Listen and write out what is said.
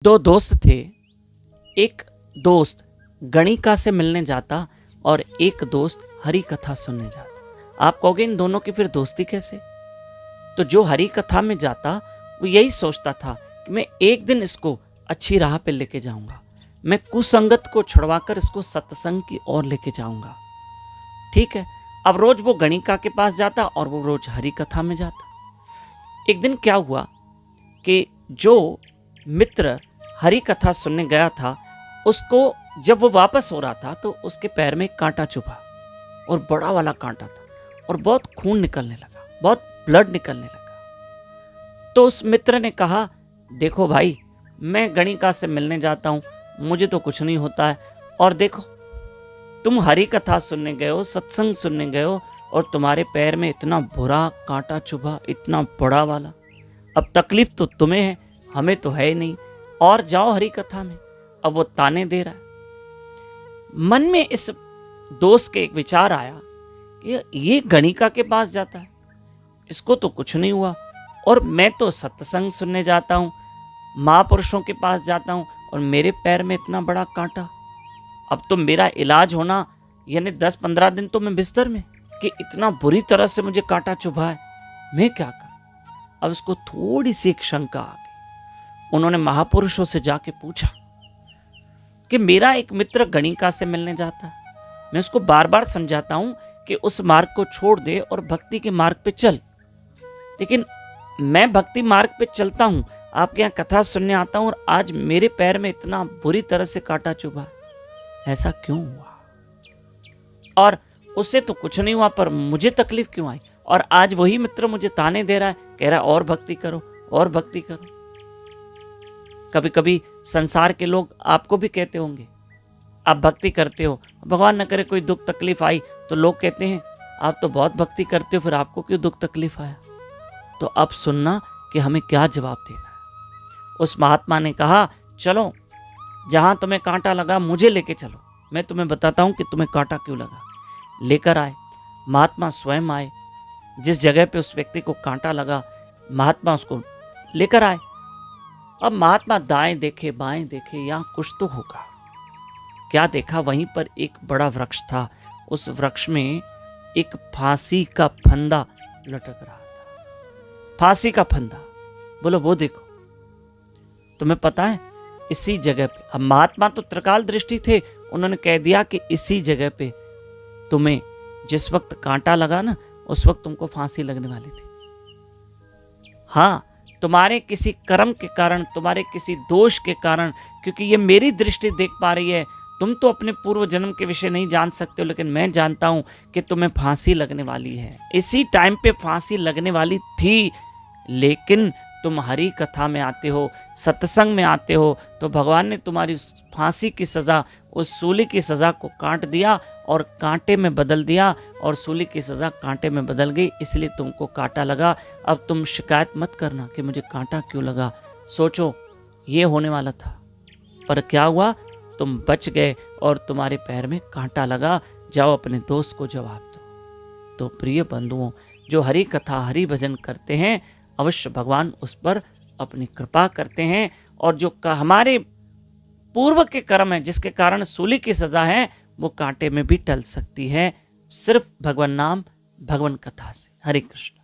दो दोस्त थे। एक दोस्त गणिका से मिलने जाता और एक दोस्त हरि कथा सुनने जाता। आप कहोगे इन दोनों की फिर दोस्ती कैसे? तो जो हरि कथा में जाता वो यही सोचता था कि मैं एक दिन इसको अच्छी राह पे लेके जाऊंगा, मैं कुसंगत को छुड़वाकर इसको सत्संग की ओर लेके जाऊंगा। ठीक है, अब रोज वो गणिका के पास जाता और वो रोज हरि कथा में जाता। एक दिन क्या हुआ कि जो मित्र हरि कथा सुनने गया था, उसको जब वो वापस हो रहा था तो उसके पैर में एक कांटा चुभा और बड़ा वाला कांटा था और बहुत खून निकलने लगा, बहुत ब्लड निकलने लगा। तो उस मित्र ने कहा, देखो भाई, मैं गणिका से मिलने जाता हूँ, मुझे तो कुछ नहीं होता है, और देखो तुम हरि कथा सुनने गए हो, सत्संग सुनने गए हो और तुम्हारे पैर में इतना बुरा कांटा चुभा, इतना बड़ा वाला। अब तकलीफ तो तुम्हें है, हमें तो है ही नहीं, और जाओ हरि कथा में। अब वो ताने दे रहा है। मन में इस दोस्त के एक विचार आया कि ये गणिका के पास जाता है, इसको तो कुछ नहीं हुआ, और मैं तो सत्संग सुनने जाता हूँ, महापुरुषों के पास जाता हूँ और मेरे पैर में इतना बड़ा कांटा। अब तो मेरा इलाज होना यानी 10-15 दिन तो मैं बिस्तर में, कि इतना बुरी तरह से मुझे कांटा चुभा है, मैं क्या करूं? अब इसको थोड़ी सी एक शंका आ गई। उन्होंने महापुरुषों से जाके पूछा कि मेरा एक मित्र गणिका से मिलने जाता है, मैं उसको बार बार समझाता हूं कि उस मार्ग को छोड़ दे और भक्ति के मार्ग पे चल, लेकिन मैं भक्ति मार्ग पे चलता हूं, आपके यहाँ कथा सुनने आता हूं, और आज मेरे पैर में इतना बुरी तरह से कांटा चुभा, ऐसा क्यों हुआ? और उससे तो कुछ नहीं हुआ, पर मुझे तकलीफ क्यों आई? और आज वही मित्र मुझे ताने दे रहा है, कह रहा है और भक्ति करो, और भक्ति करो। कभी कभी संसार के लोग आपको भी कहते होंगे, आप भक्ति करते हो, भगवान न करे कोई दुख तकलीफ आई तो लोग कहते हैं आप तो बहुत भक्ति करते हो, फिर आपको क्यों दुख तकलीफ आया? तो अब सुनना कि हमें क्या जवाब देना है। उस महात्मा ने कहा, चलो जहां तुम्हें कांटा लगा मुझे लेके चलो, मैं तुम्हें बताता हूं कि तुम्हें कांटा क्यों लगा। लेकर आए, महात्मा स्वयं आए, जिस जगह पे उस व्यक्ति को कांटा लगा महात्मा उसको लेकर आए। अब महात्मा दाएं देखे बाएं देखे, यहां कुछ तो होगा। क्या देखा? वहीं पर एक बड़ा वृक्ष था, उस वृक्ष में एक फांसी का फंदा लटक रहा था। फांसी का फंदा, बोलो वो देखो। तुम्हें पता है इसी जगह पे, अब महात्मा तो त्रिकाल दृष्टि थे, उन्होंने कह दिया कि इसी जगह पे तुम्हें जिस वक्त कांटा लगा ना, उस वक्त तुमको फांसी लगने वाली थी। हाँ, तुम्हारे किसी कर्म के कारण, तुम्हारे किसी दोष के कारण, क्योंकि ये मेरी दृष्टि देख पा रही है, तुम तो अपने पूर्व जन्म के विषय नहीं जान सकते हो, लेकिन मैं जानता हूं कि तुम्हें फांसी लगने वाली है। इसी टाइम पे फांसी लगने वाली थी, लेकिन तुम हरि कथा में आते हो, सत्संग में आते हो, तो भगवान ने तुम्हारी फांसी की सजा, उस सूली की सजा को काट दिया और कांटे में बदल दिया, और सूली की सजा कांटे में बदल गई, इसलिए तुमको कांटा लगा। अब तुम शिकायत मत करना कि मुझे कांटा क्यों लगा, सोचो ये होने वाला था, पर क्या हुआ? तुम बच गए और तुम्हारे पैर में कांटा लगा। जाओ अपने दोस्त को जवाब दो। तो प्रिय बंधुओं, जो हरि कथा हरि भजन करते हैं, अवश्य भगवान उस पर अपनी कृपा करते हैं, और जो हमारे पूर्व के कर्म है जिसके कारण सूली की सजा है, वो कांटे में भी टल सकती है, सिर्फ भगवान नाम भगवान कथा से। हरे कृष्ण।